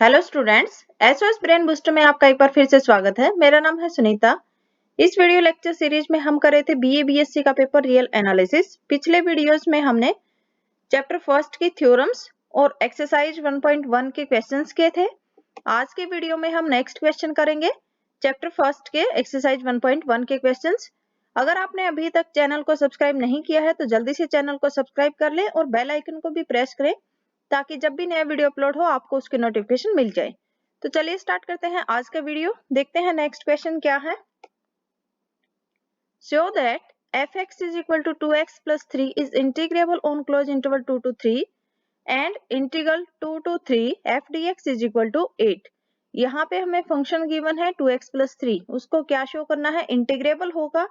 Hello students, SOS brain booster में आपका एक बार फिर से स्वागत है। मेरा नाम है सुनीता। इस वीडियो लेक्चर सीरीज में हम कर रहे थे बीए बीएससी का पेपर रियल एनालिसिस। पिछले वीडियोस में हमने चैप्टर फर्स्ट की थ्योरम्स और एक्सरसाइज 1.1 के क्वेश्चंस किए थे। आज के वीडियो में हम नेक्स्ट क्वेश्चन करेंगे चैप्टर फर्स्ट के एक्सरसाइज 1.1 के क्वेश्चंस। अगर आपने अभी तक चैनल को सब्सक्राइब नहीं किया है तो जल्दी से चैनल को सब्सक्राइब कर लें और बेल आइकन को भी प्रेस करें ताकि जब भी नया वीडियो अपलोड हो आपको उसकी नोटिफिकेशन मिल जाए। तो चलिए स्टार्ट करते हैं आज का वीडियो। देखते हैं नेक्स्ट क्वेश्चन क्या है। Show that fx is equal to 2x plus 3 is integrable on closed interval 2 to 3 and integral 2 to 3 f dx is equal to 8। यहाँ पे हमें फंक्शन गिवन है 2x plus 3, उसको क्या शो करना है, इंटीग्रेबल होगा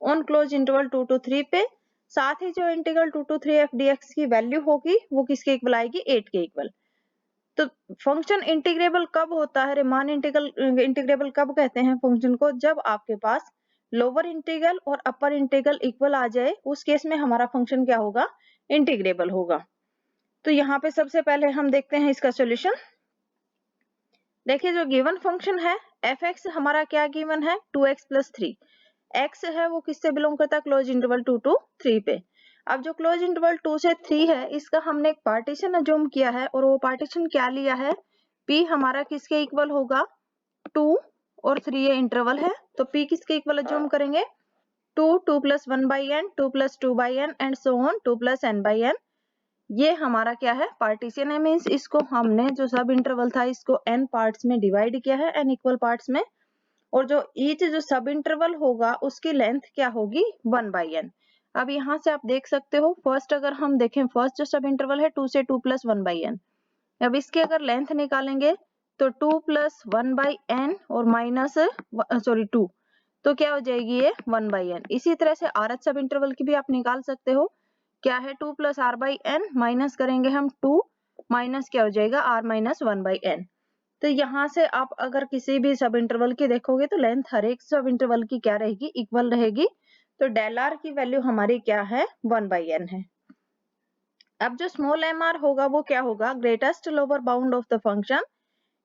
ऑन क्लोज इंटरवल 2 to 3 पे। साथ ही जो इंटीग्रल 2 to 3 f dx की वैल्यू होगी वो किसके इक्वल आएगी, 8 के इक्वल। तो फंक्शन इंटीग्रेबल कब होता है, रीमान इंटीग्रेबल कब कहते हैं फंक्शन को, जब आपके पास लोअर इंटीग्रल और अपर इंटीग्रल इक्वल आ जाए, उस केस में हमारा फंक्शन क्या होगा, इंटीग्रेबल होगा। तो यहाँ पे सबसे पहले हम देखते हैं इसका सॉल्यूशन। देखिए जो गिवन फंक्शन है एफ एक्स हमारा क्या गिवन है, 2x plus 3। एक्स है वो किससे बिलोंग करता है, क्लोज इंटरवल 2 to 3 पे। अब जो क्लोज इंटरवल 2 से 3 है इसका हमने एक पार्टीशन अज्यूम किया है और वो पार्टीशन क्या लिया है, p हमारा किसके इक्वल होगा, 2 और 3 ये इंटरवल है तो p किसके इक्वल अज्यूम करेंगे, 2 2 plus 1 by n 2 plus 2 by n and so on 2 plus n by n। ये हमारा क्या है, पार्टीशन है, मीन्स इसको हमने जो सब इंटरवल था इसको n पार्ट्स में डिवाइड किया है, n इक्वल पार्ट्स में, और जो ईच जो सब इंटरवल होगा उसकी लेंथ क्या होगी, 1 by n। अब यहाँ से आप देख सकते हो फर्स्ट अगर हम देखें, फर्स्ट जो सब इंटरवल है 2 से 2 plus 1 by n। अब इसकी अगर लेंथ निकालेंगे तो 2 plus 1 by n और माइनस 2 तो क्या हो जाएगी ये 1 by n। इसी तरह से आरएच सब इंटरवल की भी आप निकाल सकते हो, क्या है 2 plus r by n, minus करेंगे हम 2 माइनस क्या हो जाएगा r minus 1 by n। तो यहाँ से आप अगर किसी भी सब इंटरवल की देखोगे तो लेंथ हर एक सब इंटरवल की क्या रहेगी, इक्वल रहेगी। तो डेल आर की वैल्यू हमारी क्या है, 1 by n है। अब जो स्मॉल एम आर होगा वो क्या होगा, greatest lower bound of the function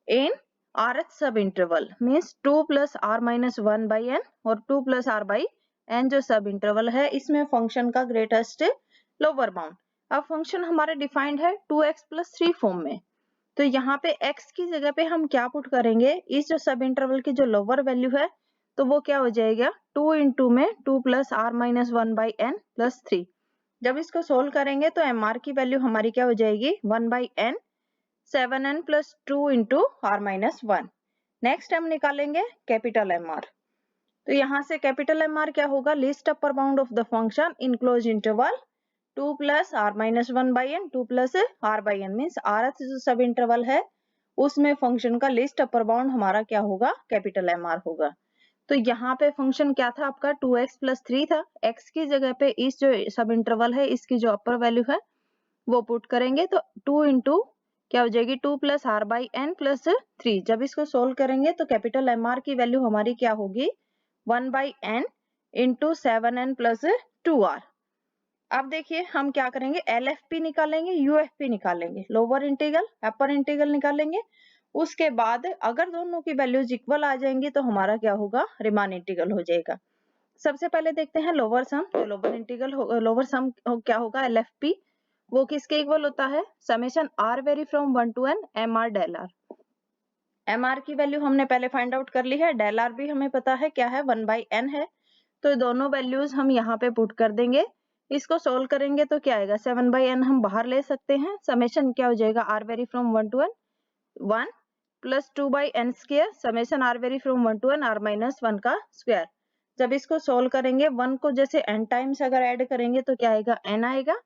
in R H सब interval, means 2 plus r minus 1 by n और 2 plus r by n जो सब इंटरवल है इसमें फंक्शन का ग्रेटेस्ट लोअर बाउंड। अब फंक्शन हमारे डिफाइंड है 2x plus 3 फॉर्म में, तो यहाँ पे x की जगह पे हम क्या पुट करेंगे, इस जो सब इंटरवल की जो लोअर वैल्यू है तो वो क्या हो जाएगा, 2 इंटू में 2 plus r minus 1 by n plus 3। जब इसको सोल्व करेंगे तो एम आर की वैल्यू हमारी क्या हो जाएगी, 1 by n 7n plus 2 into r minus 1। Next हम निकालेंगे कैपिटल एम आर। तो यहाँ से कैपिटल एम आर क्या होगा, least upper bound of the function in close interval 2 plus r minus 1 by n 2 plus r by n, means r जो सब interval है उसमें फंक्शन का लीस्ट अपर बाउंड हमारा क्या होगा, कैपिटल एम आर होगा। तो यहाँ पे फंक्शन क्या था आपका, 2x plus 3 था। x की जगह पे इस जो सब इंटरवल है इसकी जो अपर वैल्यू है वो पुट करेंगे तो 2 इंटू क्या हो जाएगी, 2 plus r by n plus 3। जब इसको सोल्व करेंगे तो कैपिटल एम आर की वैल्यू हमारी क्या होगी, 1 by n into 7n plus 2r। अब देखिए हम क्या करेंगे, LFP निकालेंगे, UFP निकालेंगे, लोअर इंटीग्रल अपर इंटीग्रल निकालेंगे। उसके बाद अगर दोनों की वैल्यूज इक्वल आ जाएंगी तो हमारा क्या होगा, रीमान इंटीग्रल हो जाएगा। सबसे पहले देखते हैं लोअर सम, तो लोअर इंटीग्रल लोअर सम क्या होगा, LFP, वो किसके इक्वल होता है, summation r vary from 1 to n mr del r। mr की वैल्यू हमने पहले फाइंड आउट कर ली है, डेल r भी हमें पता है क्या है, 1 by n है। तो दोनों वैल्यूज हम यहाँ पे पुट कर देंगे। इसको सोल्व करेंगे तो क्या आएगा, 7 by n हम बाहर ले सकते हैं, समेशन क्या हो जाएगा, r vary from 1 to n 1 plus 2 by n square summation r vary from 1 to n r minus 1 का स्क्वायर। जब इसको सोल्व करेंगे 1 को जैसे n टाइम्स अगर ऐड करेंगे तो क्या आएगा, n आएगा,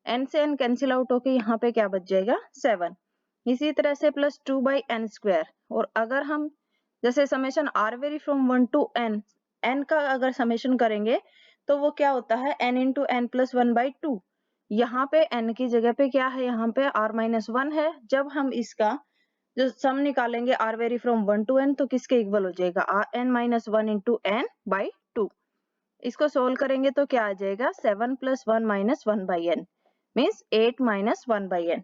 n से n कैंसिल आउट होके यहाँ पे क्या बच जाएगा, 7। इसी तरह से प्लस 2 by n स्क्वायर, और अगर हम जैसे summation r vary from 1 to n, n का अगर समेशन करेंगे तो वो क्या होता है, n into n plus 1 by 2। यहाँ पे n की जगह पे क्या है, यहाँ पे r minus 1 है। जब हम इसका जो सम निकालेंगे r vary from 1 to n तो किसके इक्वल हो जाएगा, n minus 1 into n by 2। इसको सोल्व करेंगे तो क्या आ जाएगा, 7 plus 1 minus 1 by n means 8 minus 1 by n।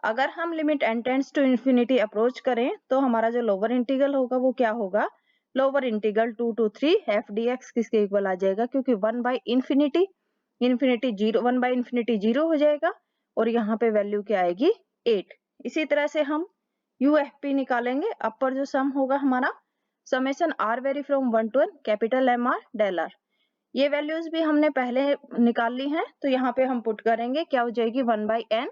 अगर हम limit n tends to infinity approach करें तो हमारा जो लोअर इंटीग्रल होगा वो क्या होगा, lower integral 2 to 3 f dx किसके इक्वल आ जाएगा, क्योंकि 1 by infinity 0 हो जाएगा और यहाँ पे वैल्यू क्या आएगी 8। इसी तरह से हम UFP निकालेंगे। अपर जो सम होगा हमारा summation r vary from 1 to n capital MR del r। ये वैल्यूज भी हमने पहले निकाल ली हैं, तो यहाँ पे हम पुट करेंगे, क्या हो जाएगी 1 by n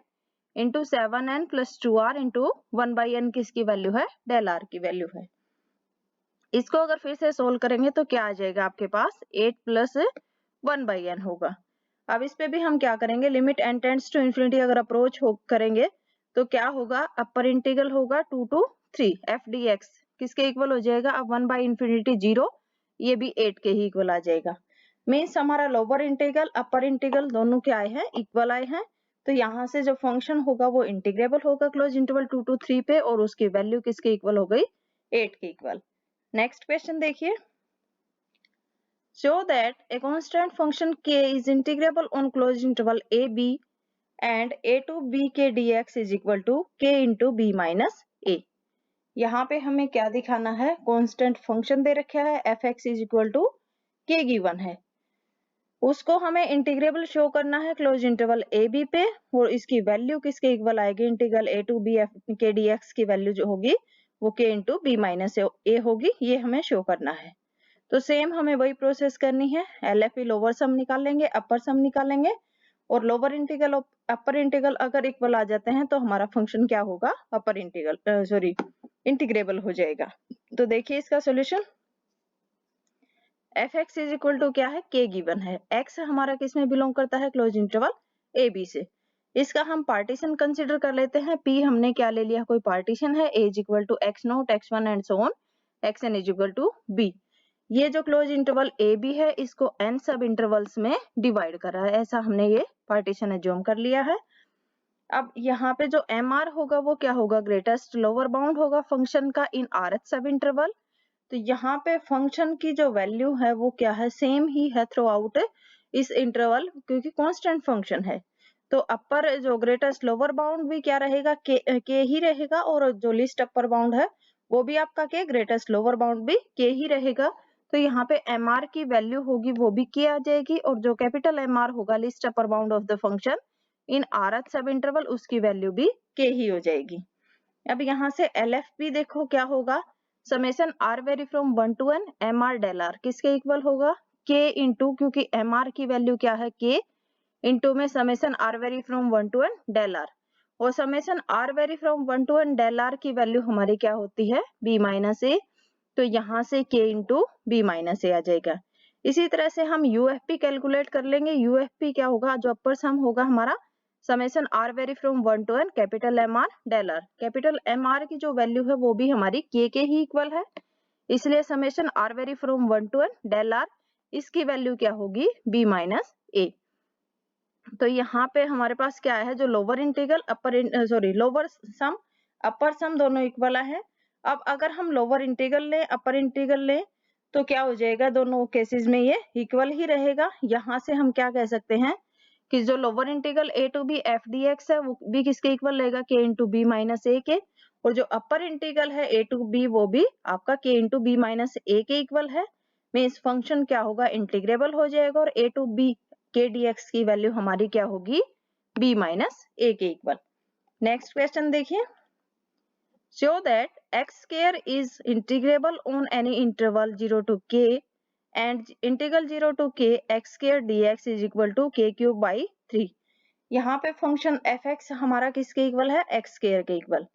into 7n plus 2r into 1 by n किसकी वैल्यू है, डेल r की वैल्यू है। इसको अगर फिर से सोल्व करेंगे तो क्या आ जाएगा आपके पास 8 प्लस 1 by n होगा। अब इस पे भी हम क्या करेंगे, limit n tends to infinity अगर अप्रोच करेंगे तो क्या होगा, अपर इंटीग्रल होगा 2 to 3 f dx किसके इक्वल हो जाएगा, अब 1 by infinity 0, ये भी 8 के ही इक्वल आ जाएगा। मीन्स हमारा लोअर इंटीग्रल अपर इंटीग्रल दोनों क्या आए हैं, इक्वल आए हैं। तो यहाँ से जो फंक्शन होगा वो इंटीग्रेबल होगा क्लोज इंटरवल 2 to 3 पे, और उसकी वैल्यू किसके इक्वल हो गई, 8 के इक्वल। नेक्स्ट क्वेश्चन देखिए, show that a constant function k is integrable on closed interval a b and a to b k dx is equal to k into b minus a। यहाँ पे हमें क्या दिखाना है, कांस्टेंट फंक्शन दे रखा है f(x) is equal to k given है, उसको हमें इंटीग्रेबल शो करना है क्लोज इंटरवल ए बी पे, और इसकी वैल्यू किसके इक्वल आएगी, integral A to B F के डी एक्स की वैल्यू जो होगी वो के इंटू बी माइनस ए होगी, ये हमें शो करना है। तो सेम हमें वही प्रोसेस करनी है, LFP लोअर सम निकालेंगे, अपर सम निकालेंगे, और लोअर इंटीग्रल अपर इंटीग्रल अगर इक्वल आ जाते हैं तो हमारा फंक्शन क्या होगा, अपर इंटीग्रल इंटीग्रेबल हो जाएगा। तो देखिए इसका solution, f(x) is equal to क्या है, k गिवन है, x हमारा किस में बिलोंग करता है, क्लोज इंटरवल ए बी से। इसका हम पार्टीशन कंसिडर कर लेते हैं, p हमने क्या ले लिया, कोई पार्टीशन है, a is equal to x0 x1 and so on xn is equal to b। ये जो क्लोज इंटरवल ए बी है इसको n सब इंटरवल्स में डिवाइड कर रहा है, ऐसा हमने ये पार्टीशन एज्यूम कर लिया है। अब यहाँ पे जो mr होगा वो क्या होगा, ग्रेटेस्ट लोअर बाउंड होगा फंक्शन का इन rth सब इंटरवल। तो यहाँ पे फंक्शन की जो वैल्यू है वो क्या है, सेम ही है थ्रू आउट इस इंटरवल, क्योंकि कांस्टेंट फंक्शन है। तो अपर जो ग्रेटेस्ट लोअर बाउंड भी क्या रहेगा, के ही रहेगा, और जो लिस्ट अपर बाउंड है वो भी आपका के, ग्रेटेस्ट लोअर बाउंड भी के ही रहेगा। तो यहाँ पे mr की वैल्यू होगी वो भी के आ जाएगी, और जो कैपिटल mr होगा list upper bound of the function in rth सब इंटरवल, उसकी वैल्यू भी के ही हो जाएगी। अब यहाँ से LFP देखो क्या होगा, summation r vary from 1 to n mr del r किसके इक्वल होगा, k इंटू, क्योंकि mr की वैल्यू क्या है k, इंटू में summation r vary from 1 to n del r, और summation r vary from 1 to n del r की वैल्यू हमारी क्या होती है, b माइनस ए। तो यहाँ से k इंटू b माइनस ए आ जाएगा। इसी तरह से हम UFP कैलकुलेट कर लेंगे। UFP क्या होगा, जो अपर सम होगा हमारा summation r vary from 1 to n capital MR del r। Capital MR की जो वैल्यू है वो भी हमारी k के ही इक्वल है, इसलिए summation r vary from 1 to n del r, इसकी वैल्यू क्या होगी, b माइनस a। तो यहाँ पे हमारे पास क्या है, जो लोअर इंटीग्रल लोअर सम अपर सम दोनों इक्वल है। अब अगर हम लोअर इंटीग्रल लें अपर इंटीग्रल लें तो क्या हो जाएगा, दोनों केसेस में ये इक्वल ही रहेगा। यहाँ से हम क्या कह सकते हैं कि जो lower integral A to B F D X है वो भी किसके इक्वल रहेगा, के इंटू बी माइनस ए के, और जो अपर इंटीग्रल है ए टू बी वो भी आपका के इंटू बी माइनस ए के इक्वल है। मीन्स फंक्शन क्या होगा, इंटीग्रेबल हो जाएगा, और ए टू बी के डी एक्स की वैल्यू हमारी क्या होगी, बी माइनस ए के इक्वल। नेक्स्ट क्वेश्चन देखिए, show that x square is integrable on any interval 0 to k and integral 0 to k x square dx is equal to k cube by 3। यहाँ पे function f(x) हमारा किसके equal है, x square के equal.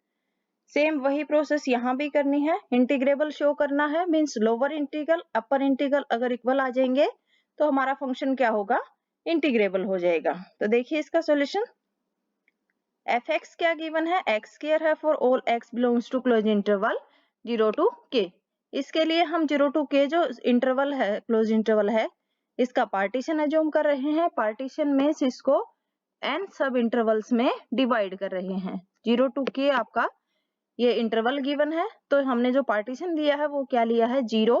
Same वही process यहाँ भी करनी है, इंटीग्रेबल शो करना है, means lower integral upper integral अगर इक्वल आ जाएंगे तो हमारा फंक्शन क्या होगा, इंटीग्रेबल हो जाएगा। तो देखिए इसका सॉल्यूशन, f(x) क्या गिवन है, x स्क्वायर है for all x belongs to closed interval 0 to k। इसके लिए हम 0 to k जो इंटरवल है, क्लोज इंटरवल है, इसका पार्टीशन एज्यूम कर रहे हैं। पार्टीशन में इसको n सब इंटरवल्स में डिवाइड कर रहे हैं। 0 to k आपका ये इंटरवल गिवन है, तो हमने जो पार्टीशन दिया है वो क्या लिया है, 0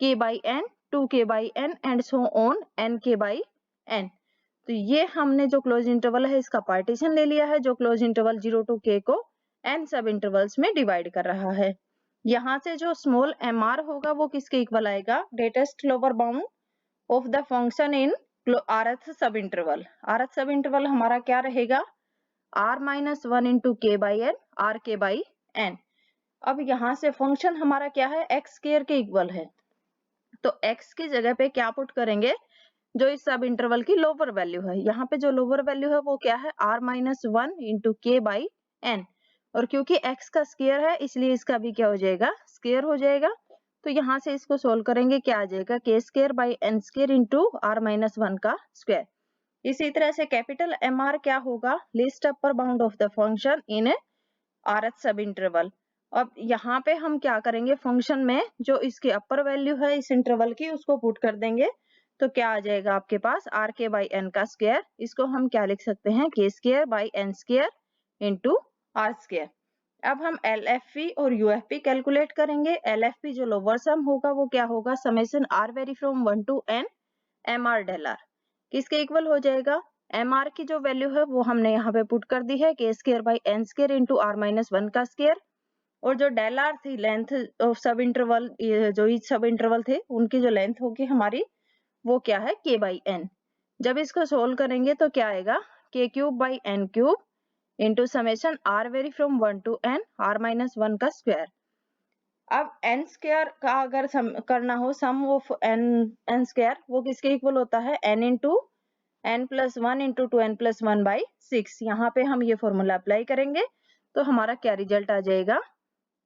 k by n 2 k by n and so on n k by n। तो ये हमने जो क्लोज इंटरवल है इसका पार्टीशन ले लिया है, जो क्लोज इंटरवल 0 to k को n सब इंटरवल्स में डिवाइड कर रहा है। यहाँ से जो स्मॉल mr होगा वो किसके इक्वल आएगा, greatest lower bound of the function in rth सब इंटरवल। rth सब इंटरवल हमारा क्या रहेगा, r माइनस 1 इंटू के by N, are K by N. अब यहाँ से फंक्शन हमारा क्या है, एक्स स्क्वायर के इक्वल है, तो x की जगह पे क्या पुट करेंगे, जो इस सब इंटरवल की लोअर वैल्यू है। यहाँ पे जो लोअर वैल्यू है वो क्या है, r माइनस 1 इंटू के बाई एन, और क्योंकि x का स्क्वायर है इसलिए इसका भी क्या हो जाएगा, स्क्वायर हो जाएगा। तो यहाँ से इसको सोल्व करेंगे, क्या आ जाएगा, K square by N square into R minus 1 का स्क्वायर। इसी तरह से कैपिटल एम आर क्या होगा, least upper bound of the function in rth सब इंटरवल। अब यहाँ पे हम क्या करेंगे, फंक्शन में जो इसकी अपर वैल्यू है इस इंटरवल की उसको पुट कर देंगे, तो क्या आ जाएगा आपके पास, आर के बाई एन का स्क्वायर। इसको हम क्या लिख सकते हैं, K square by N square into R square. अब हम LFP और UFP कैलकुलेट करेंगे। LFP जो लोअर सम होगा वो क्या होगा, summation R vary from 1 to n mr del r, किसके इक्वल हो जाएगा, mr की जो वैल्यू है वो हमने यहाँ पे पुट कर दी है, K square by N square into R minus 1 का स्क्वायर, और जो डेल आर थी लेंथ ऑफ सब इंटरवल, जो ईच सब इंटरवल थे उनकी जो लेंथ होगी हमारी वो क्या है, k बाई एन। जब इसको सोल्व करेंगे तो क्या आएगा, k cube by N cube into summation R vary from 1 to n R minus 1 का स्क्वायर। अब एन स्क्वायर का अगर करना हो सम ऑफ एन स्क्वायर, वो किसके इक्वल होता है, n into N plus 1 into 2n plus 1 by 6। यहाँ पे हम ये फॉर्मूला अप्लाई करेंगे तो हमारा क्या रिजल्ट आ जाएगा,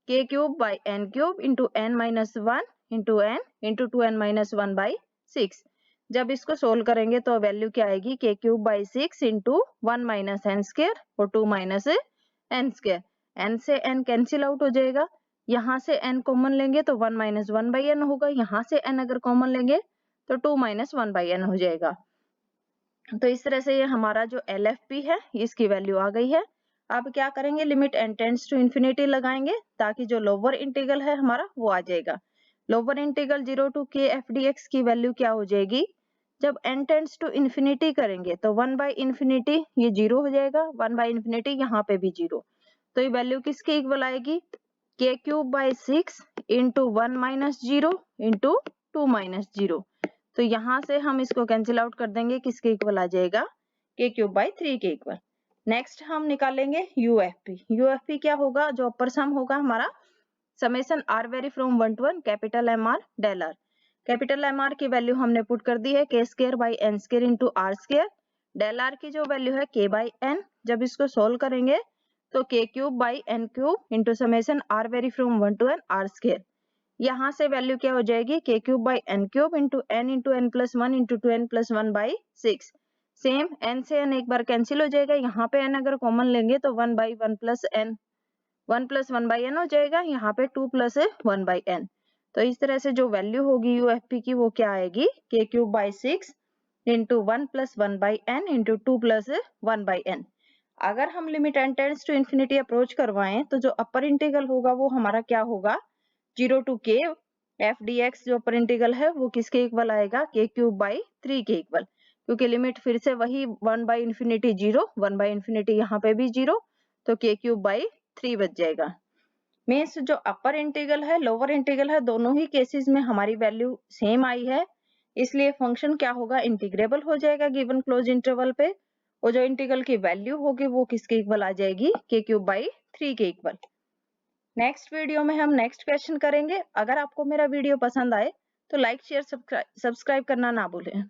K cube by N cube into N minus 1 into N into 2n minus 1 by 6। जब इसको सोल्व करेंगे तो वैल्यू क्या आएगी, K cube by 6 into 1 minus N square और 2 माइनस एन स्क्वायर। एन से एन कैंसिल आउट हो जाएगा, यहाँ से एन कॉमन लेंगे तो 1 माइनस 1 बाई एन होगा, यहाँ से एन अगर कॉमन लेंगे तो 2 माइनस 1 बाई एन हो जाएगा। तो इस तरह से ये हमारा जो LFP है इसकी वैल्यू आ गई है। अब क्या करेंगे, limit n tends to infinity लगाएंगे ताकि जो लोअर इंटीग्रल है हमारा वो आ जाएगा। Lower integral 0 to k f dx की वैल्यू क्या हो जाएगी, जब n टेंड्स टू इन्फिनिटी करेंगे तो 1 बाई इन्फिनिटी ये 0 हो जाएगा, 1 बाई इन्फिनिटी यहाँ पे भी 0, तो ये वैल्यू किसके इक्वल आएगी, k cube by 6 into 1 minus 0 into 2 minus 0। तो यहाँ से हम इसको कैंसिल आउट कर देंगे, किसके इक्वल आ जाएगा, k क्यूब बाई 3 के इक्वल। नेक्स्ट हम निकालेंगे UFP। UFP क्या होगा, जो अपर सम होगा हमारा summation R vary from 1 to n capital M R del R. Capital M R की वैल्यू हमने पुट कर दी है, K square by N square into R square. Del R की जो वैल्यू है k बाई एन, जब इसको सोल्व करेंगे तो k cube by N cube into summation R vary from 1 to n R square. यहाँ से वैल्यू क्या हो जाएगी, K cube by N cube into N plus 1 into 2n plus 1 by 6। Same n से n एक बार cancel हो जाएगा, यहाँ पे n अगर कॉमन लेंगे तो 1 by 1 plus n, 1 plus 1 by n हो जाएगा, यहाँ पे 2 प्लस 1 बाई n। तो इस तरह से जो वैल्यू होगी UFP की वो क्या आएगी, K cube by 6 into 1 plus 1 by n into 2 plus 1 by n। अगर हम limit n tends to infinity approach करवाएं तो जो अपर इंटीग्रल होगा वो हमारा क्या होगा, 0 to k f dx जो अपर इंटीग्रल है वो किसके इक्वल आएगा, k क्यूब बाई 3 के इक्वल, क्योंकि लिमिट फिर से वही 1 बाई इन्फिनिटी 0, 1 बाई इन्फिनिटी यहाँ पे भी 0, तो k क्यूब बाई 3 बच जाएगा। मीन्स जो अपर इंटीग्रल है लोअर इंटीग्रल है दोनों ही केसेस में हमारी वैल्यू सेम आई है, इसलिए फंक्शन क्या होगा, इंटीग्रेबल हो जाएगा गिवन क्लोज इंटरवल पे, और जो इंटीग्रल की वैल्यू होगी वो किसके इक्वल आ जाएगी, k क्यूब बाई 3 के इक्वल। नेक्स्ट वीडियो में हम नेक्स्ट क्वेश्चन करेंगे। अगर आपको मेरा वीडियो पसंद आए तो लाइक शेयर सब्सक्राइब करना ना भूलें।